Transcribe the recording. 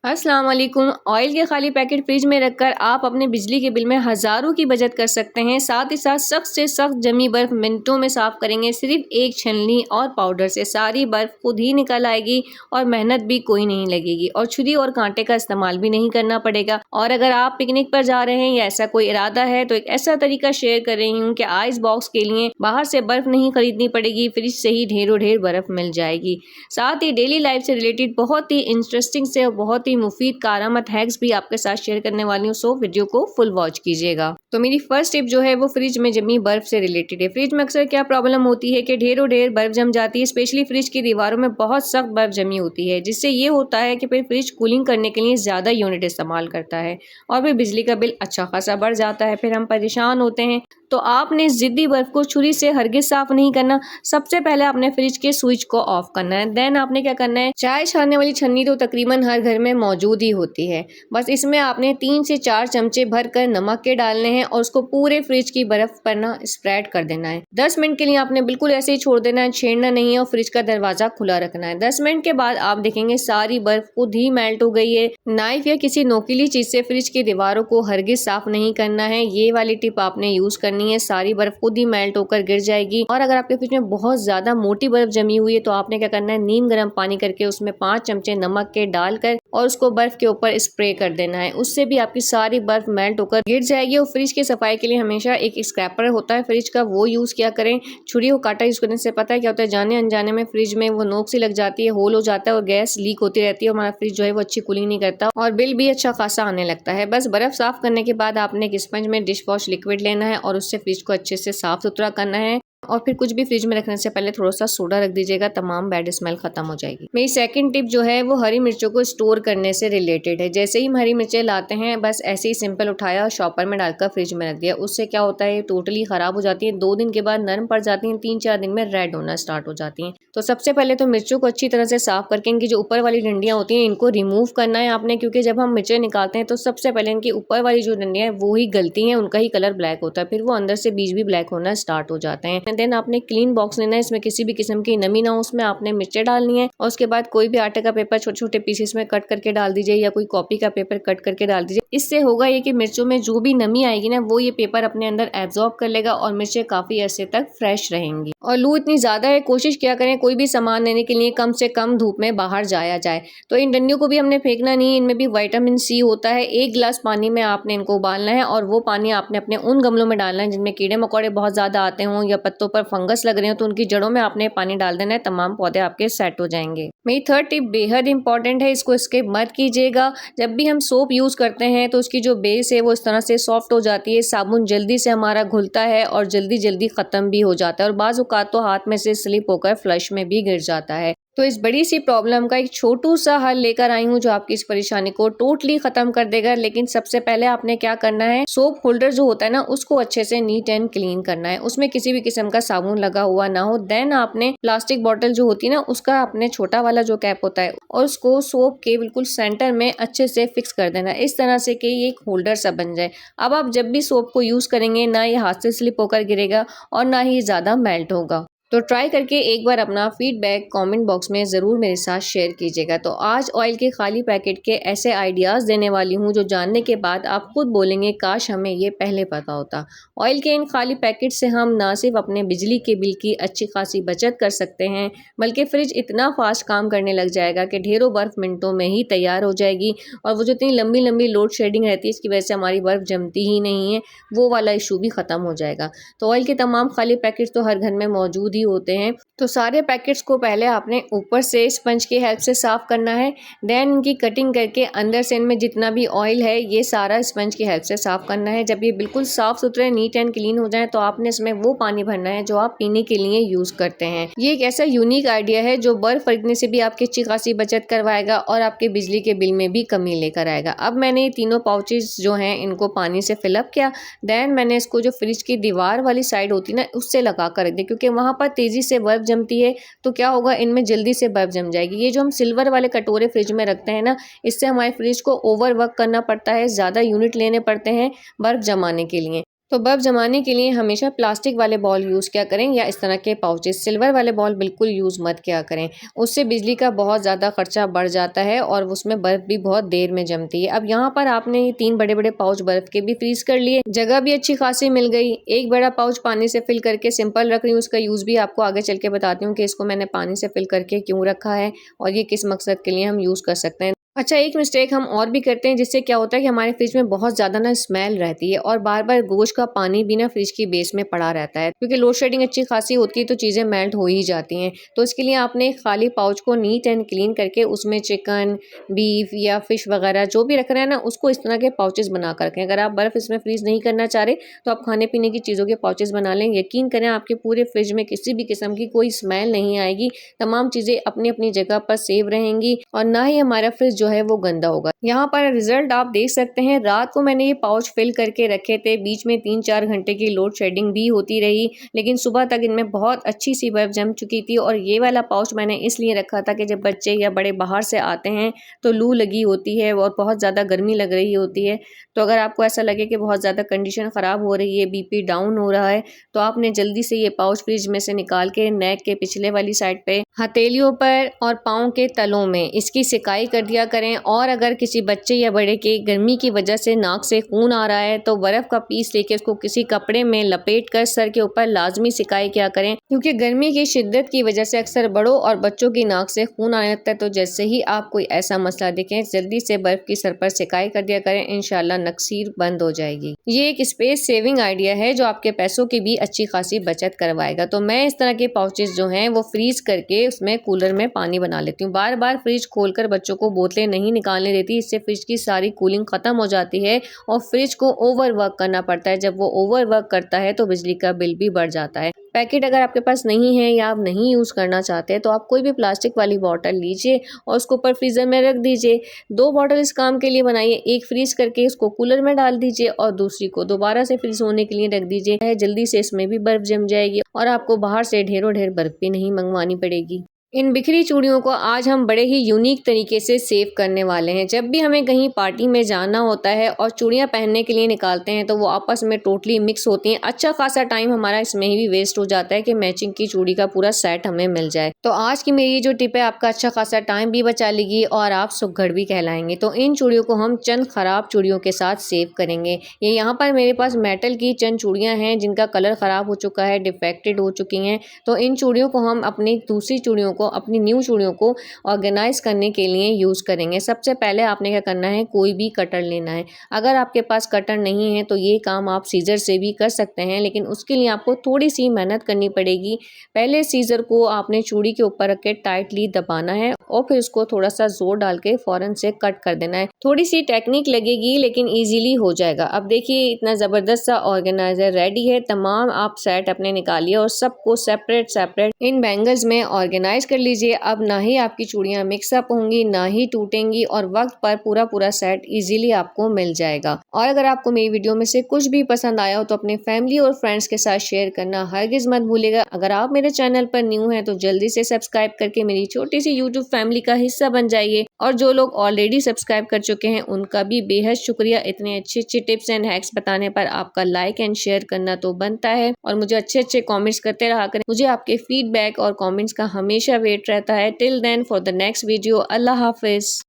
अस्सलाम वालेकुम। ऑयल के खाली पैकेट फ्रिज में रखकर आप अपने बिजली के बिल में हज़ारों की बचत कर सकते हैं। साथ ही साथ सख्त से सख्त जमी बर्फ़ मिनटों में साफ़ करेंगे। सिर्फ एक छलनी और पाउडर से सारी बर्फ़ खुद ही निकल आएगी और मेहनत भी कोई नहीं लगेगी और छुरी और कांटे का इस्तेमाल भी नहीं करना पड़ेगा। और अगर आप पिकनिक पर जा रहे हैं या ऐसा कोई इरादा है तो एक ऐसा तरीका शेयर कर रही हूँ कि आइस बॉक्स के लिए बाहर से बर्फ़ नहीं खरीदनी पड़ेगी, फ्रिज से ही ढेरों ढेर बर्फ़ मिल जाएगी। साथ ही डेली लाइफ से रिलेटेड बहुत ही इंटरेस्टिंग से और बहुत ही मुफीद कारामत हैक्स भी आपके साथ शेयर करने वाली हूँ, सो वीडियो को फुल वॉच कीजिएगा। तो मेरी फर्स्ट टिप जो है वो फ्रिज में जमी बर्फ से रिलेटेड है। फ्रिज में अक्सर क्या प्रॉब्लम होती है कि ढेरों ढेर बर्फ जम जाती है, स्पेशली फ्रिज की दीवारों में बहुत सख्त बर्फ जमी होती है, जिससे ये होता है कि फिर फ्रिज कूलिंग करने के लिए ज्यादा यूनिट इस्तेमाल करता है और फिर बिजली का बिल अच्छा खासा बढ़ जाता है। फिर हम परेशान होते हैं। तो आपने इस जिद्दी बर्फ को छुरी से हरगिज साफ नहीं करना। सबसे पहले आपने फ्रिज के स्विच को ऑफ करना है। देन आपने क्या करना है, चाय छानने वाली छन्नी तो तकरीबन हर घर में मौजूद ही होती है। बस इसमें आपने 3 से 4 चमचे भरकर नमक के डालने हैं और उसको पूरे फ्रिज की बर्फ पर ना स्प्रेड कर देना है। 10 मिनट के लिए आपने बिल्कुल ऐसे ही छोड़ देना है, छेड़ना नहीं है और फ्रिज का दरवाजा खुला रखना है। 10 मिनट के बाद आप देखेंगे सारी बर्फ खुद ही मेल्ट हो गई है। नाइफ या किसी नोकीली चीज से फ्रिज की दीवारों को हरगिज साफ नहीं करना है। ये वाली टिप आपने यूज करनी है, सारी बर्फ खुद ही मेल्ट होकर गिर जाएगी। और अगर आपके फ्रिज में बहुत ज्यादा मोटी बर्फ जमी हुई है तो आपने क्या करना है, नीम गर्म पानी करके उसमें 5 चमचे नमक के डालकर और उसको बर्फ के ऊपर स्प्रे कर देना है। उससे भी आपकी सारी बर्फ मेल्ट होकर गिर जाएगी। और फ्रिज की सफाई के लिए हमेशा एक स्क्रैपर होता है फ्रिज का, वो यूज किया करें। छुरी और कांटा यूज करने से पता है क्या होता है, जाने अनजाने में फ्रिज में वो नोक सी लग जाती है, होल हो जाता है और गैस लीक होती रहती है और हमारा फ्रिज जो है वो अच्छी कूलिंग नहीं करता और बिल भी अच्छा खासा आने लगता है। बस बर्फ साफ करने के बाद आपने एक स्पंज में डिश वॉश लिक्विड लेना है और उससे फ्रिज को अच्छे से साफ सुथरा करना है। और फिर कुछ भी फ्रिज में रखने से पहले थोड़ा सा सोडा रख दीजिएगा, तमाम बैड स्मेल खत्म हो जाएगी। मेरी सेकंड टिप जो है वो हरी मिर्चों को स्टोर करने से रिलेटेड है। जैसे ही हम हरी मिर्चें लाते हैं बस ऐसे ही सिंपल उठाया और शॉपर में डालकर फ्रिज में रख दिया। उससे क्या होता है, टोटली खराब हो जाती है। 2 दिन के बाद नरम पड़ जाती है, 3-4 दिन में रेड होना स्टार्ट हो जाती है। तो सबसे पहले तो मिर्चों को अच्छी तरह से साफ करके इनकी जो ऊपर वाली डंडियां होती हैं इनको रिमूव करना है आपने, क्योंकि जब हम मिर्चें निकालते हैं तो सबसे पहले इनकी ऊपर वाली जो डंडियां हैं वो ही गलती हैं, उनका ही कलर ब्लैक होता है, फिर वो अंदर से बीज भी ब्लैक होना स्टार्ट हो जाते हैं। देन आपने क्लीन बॉक्स लेना है, इसमें किसी भी किस्म की नमी ना हो, उसमें आपने मिर्चें डालनी है और उसके बाद कोई भी आटे का पेपर छोटे छोटे पीसेस में कट करके डाल दीजिए या कोई कॉपी का पेपर कट करके डाल दीजिए। इससे होगा ये कि मिर्चों में जो भी नमी आएगी ना वो ये पेपर अपने अंदर एब्जॉर्ब कर लेगा और मिर्चें काफी अरसे तक फ्रेश रहेंगी। और लू इतनी ज्यादा है, कोशिश किया करें कोई भी सामान लेने के लिए कम से कम धूप में बाहर जाया जाए। तो इन डंडियों को भी हमने फेंकना नहीं है, इनमें भी विटामिन सी होता है। 1 गिलास पानी में आपने इनको उबालना है और वो पानी आपने अपने उन गमलों में डालना है जिनमें कीड़े मकोड़े बहुत ज्यादा आते हों या पत्तों पर फंगस लग रहे हो, तो उनकी जड़ों में आपने पानी डाल देना है, तमाम पौधे आपके सेट हो जाएंगे। मेरी थर्ड टिप बेहद इंपॉर्टेंट है, इसको स्किप मत कीजिएगा। जब भी हम सोप यूज करते हैं तो उसकी जो बेस है वो इस तरह से सॉफ्ट हो जाती है, साबुन जल्दी से हमारा घुलता है और जल्दी जल्दी खत्म भी हो जाता है और बाज़ औक़ात तो हाथ में से स्लिप होकर फ्लश में भी गिर जाता है। तो इस बड़ी सी प्रॉब्लम का एक छोटू सा हल लेकर आई हूँ जो आपकी इस परेशानी को टोटली खत्म कर देगा। लेकिन सबसे पहले आपने क्या करना है, सोप होल्डर जो होता है ना उसको अच्छे से नीट एंड क्लीन करना है, उसमें किसी भी किस्म का साबुन लगा हुआ ना हो। देन आपने प्लास्टिक बॉटल जो होती है ना उसका आपने छोटा वाला जो कैप होता है और उसको सोप के बिल्कुल सेंटर में अच्छे से फिक्स कर देना है, इस तरह से कि ये एक होल्डर सा बन जाए। अब आप जब भी सोप को यूज करेंगे ना ये हाथ से स्लिप होकर गिरेगा और ना ही ज्यादा मेल्ट होगा। तो ट्राई करके एक बार अपना फीडबैक कमेंट बॉक्स में ज़रूर मेरे साथ शेयर कीजिएगा। तो आज ऑयल के खाली पैकेट के ऐसे आइडियाज़ देने वाली हूँ जो जानने के बाद आप खुद बोलेंगे काश हमें ये पहले पता होता। ऑयल के इन खाली पैकेट से हम ना सिर्फ अपने बिजली के बिल की अच्छी खासी बचत कर सकते हैं, बल्कि फ्रिज इतना फास्ट काम करने लग जाएगा कि ढेरों बर्फ़ मिनटों में ही तैयार हो जाएगी और वो जो इतनी लंबी लंबी लोड शेडिंग रहती है इसकी वजह से हमारी बर्फ़ जमती ही नहीं है, वो वाला इशू भी ख़त्म हो जाएगा। तो ऑयल के तमाम खाली पैकेट्स तो हर घर में मौजूद होते हैं। तो सारे पैकेट्स को पहले आपने ऊपर से स्पंज की हेल्प से साफ करना है। देन इनकी कटिंग करके अंदर से इनमें जितना भी ऑयल है ये सारा स्पंज की हेल्प से साफ करना है। जब ये बिल्कुल साफ सुथरे नीट एंड क्लीन हो जाए तो आपने इसमें वो पानी भरना है जो आप पीने के लिए यूज करते हैं। ये एक ऐसा यूनिक आइडिया है जो बर्फ खरीदने से भी आपकी अच्छी खासी बचत करवाएगा और आपके बिजली के बिल में भी कमी लेकर आएगा। अब मैंने ये तीनों पाउचेस जो हैं इनको पानी से फिलअप किया। देन मैंने इसको जो फ्रिज की दीवार वाली साइड होती है ना उससे लगा कर रख दिया, क्योंकि वहां पर तेजी से बर्फ जमती है तो क्या होगा, इनमें जल्दी से बर्फ जम जाएगी। ये जो हम सिल्वर वाले कटोरे फ्रिज में रखते हैं ना इससे हमारे फ्रिज को ओवर वर्क करना पड़ता है, ज्यादा यूनिट लेने पड़ते हैं बर्फ जमाने के लिए। तो बर्फ़ जमाने के लिए हमेशा प्लास्टिक वाले बॉल यूज़ किया करें या इस तरह के पाउचेस। सिल्वर वाले बॉल बिल्कुल यूज़ मत किया करें, उससे बिजली का बहुत ज़्यादा खर्चा बढ़ जाता है और उसमें बर्फ़ भी बहुत देर में जमती है। अब यहाँ पर आपने ये 3 बड़े-बड़े पाउच बर्फ़ के भी फ्रीज़ कर लिए, जगह भी अच्छी खासी मिल गई। एक बड़ा पाउच पानी से फिल करके सिंपल रख रही हूँ, उसका यूज़ भी आपको आगे चल के बताती हूँ कि इसको मैंने पानी से फिल करके क्यों रखा है और ये किस मकसद के लिए हम यूज़ कर सकते हैं। अच्छा, एक मिस्टेक हम और भी करते हैं जिससे क्या होता है कि हमारे फ्रिज में बहुत ज़्यादा ना स्मेल रहती है और बार-बार गोश्त का पानी भी ना फ्रिज की बेस में पड़ा रहता है, क्योंकि लोड शेडिंग अच्छी खासी होती है तो चीज़ें मेल्ट हो ही जाती हैं। तो इसके लिए आपने एक खाली पाउच को नीट एंड क्लीन करके उसमें चिकन, बीफ या फिश वगैरह जो भी रख रहे हैं ना, उसको इस तरह के पाउचेस बना कर रखें। अगर आप बर्फ़ इसमें फ्रीज़ नहीं करना चाह रहे तो आप खाने पीने की चीज़ों के पाउचेस बना लें। यकीन करें, आपके पूरे फ्रिज में किसी भी किस्म की कोई स्मेल नहीं आएगी, तमाम चीज़ें अपनी-अपनी जगह पर सेव रहेंगी और ना ही हमारा फ्रिज जो है वो गंदा होगा। यहाँ पर रिजल्ट आप देख सकते हैं। रात को मैंने ये पाउच फिल करके रखे थे, बीच में 3-4 घंटे की लोड शेडिंग भी होती रही, लेकिन सुबह तक इनमें बहुत अच्छी सी बर्फ जम चुकी थी। और ये वाला पाउच मैंने इसलिए रखा था कि जब बच्चे या बड़े बाहर से आते हैं तो लू लगी होती है और बहुत ज़्यादा गर्मी लग रही होती है। तो अगर आपको ऐसा लगे कि बहुत ज़्यादा कंडीशन ख़राब हो रही है, बीपी डाउन हो रहा है, तो आपने जल्दी से ये पाउच फ्रिज में से निकाल के नेक के पिछले वाली साइड पे, हथेलियों पर और पाँव के तलों में इसकी सिकाई कर दिया करें। और अगर किसी बच्चे या बड़े के गर्मी की वजह से नाक से खून आ रहा है तो बर्फ का पीस लेके उसको किसी कपड़े में लपेट कर सर के ऊपर लाजमी सिकाई किया करें, क्योंकि गर्मी की शिद्दत की वजह से अक्सर बड़ों और बच्चों की नाक से खून आने लगता है। तो जैसे ही आप कोई ऐसा मसला देखें, जल्दी से बर्फ की सर पर सिकाई कर दिया करें, इंशाल्लाह नक्सीर बंद हो जाएगी। ये एक स्पेस सेविंग आइडिया है जो आपके पैसों की भी अच्छी खासी बचत करवाएगा। तो मैं इस तरह के पाउचेस जो हैं वो फ्रीज करके उसमें कूलर में पानी बना लेती हूँ। बार बार फ्रिज खोलकर बच्चों को बोतलें नहीं निकालने देती, इससे फ्रिज की सारी कूलिंग खत्म हो जाती है और फ्रिज को ओवर वर्क करना पड़ता है। जब वो ओवर वर्क करता है तो बिजली का बिल भी बढ़ जाता है। पैकेट अगर आपके पास नहीं है या आप नहीं यूज़ करना चाहते तो आप कोई भी प्लास्टिक वाली बॉटल लीजिए और उसको ऊपर फ्रीज़र में रख दीजिए। 2 बॉटल इस काम के लिए बनाइए, एक फ्रीज़ करके उसको कूलर में डाल दीजिए और दूसरी को दोबारा से फ्रीज़ होने के लिए रख दीजिए। जल्दी से इसमें भी बर्फ़ जम जाएगी और आपको बाहर से ढेरों ढेर बर्फ़ भी नहीं मंगवानी पड़ेगी। इन बिखरी चूड़ियों को आज हम बड़े ही यूनिक तरीके से सेव करने वाले हैं। जब भी हमें कहीं पार्टी में जाना होता है और चूड़ियाँ पहनने के लिए निकालते हैं तो वो आपस में टोटली मिक्स होती हैं। अच्छा खासा टाइम हमारा इसमें ही भी वेस्ट हो जाता है कि मैचिंग की चूड़ी का पूरा सेट हमें मिल जाए। तो आज की मेरी जो टिप है आपका अच्छा खासा टाइम भी बचा लेगी और आप सुघड़ भी कहलाएंगे। तो इन चूड़ियों को हम चंद खराब चूड़ियों के साथ सेव करेंगे। ये यहाँ पर मेरे पास मेटल की चंद चूड़ियाँ हैं जिनका कलर ख़राब हो चुका है, डिफेक्टेड हो चुकी हैं। तो इन चूड़ियों को हम अपनी दूसरी चूड़ियों को, अपनी न्यू चूड़ियों को ऑर्गेनाइज करने के लिए यूज़ करेंगे। सबसे पहले आपने क्या करना है, कोई भी कटर लेना है। अगर आपके पास कटर नहीं है तो ये काम आप सीजर से भी कर सकते हैं, लेकिन उसके लिए आपको थोड़ी सी मेहनत करनी पड़ेगी। पहले सीजर को आपने चूड़ी के ऊपर रख के टाइटली दबाना है और फिर उसको थोड़ा सा जोर डाल के फौरन से कट कर देना है। थोड़ी सी टेक्निक लगेगी लेकिन ईजिली हो जाएगा। अब देखिए, इतना ज़बरदस्त सा ऑर्गेनाइजर रेडी है। तमाम आप सेट अपने निकालिए और सबको सेपरेट सेपरेट इन बैंगल्स में ऑर्गेनाइज कर लीजिए। अब ना ही आपकी चूड़ियां मिक्सअप होंगी, ना ही टूटेंगी और वक्त पर पूरा सेट इजीली आपको मिल जाएगा। और अगर आपको मेरी वीडियो में से कुछ भी पसंद आया हो तो अपने फैमिली और फ्रेंड्स के साथ शेयर करना हरगिज मत भूलिएगा। अगर आप मेरे चैनल पर न्यू हैं तो जल्दी से सब्सक्राइब करके मेरी छोटी सी यूट्यूब फैमिली का हिस्सा बन जाइए। और जो लोग ऑलरेडी सब्सक्राइब कर चुके हैं उनका भी बेहद शुक्रिया। इतने अच्छे अच्छे टिप्स एंड हैक्स बताने पर आपका लाइक एंड शेयर करना तो बनता है और मुझे अच्छे अच्छे कमेंट्स करते रहा करें। मुझे आपके फीडबैक और कमेंट्स का हमेशा वेट रहता है। Till then, for the next video, अल्लाह हाफिज।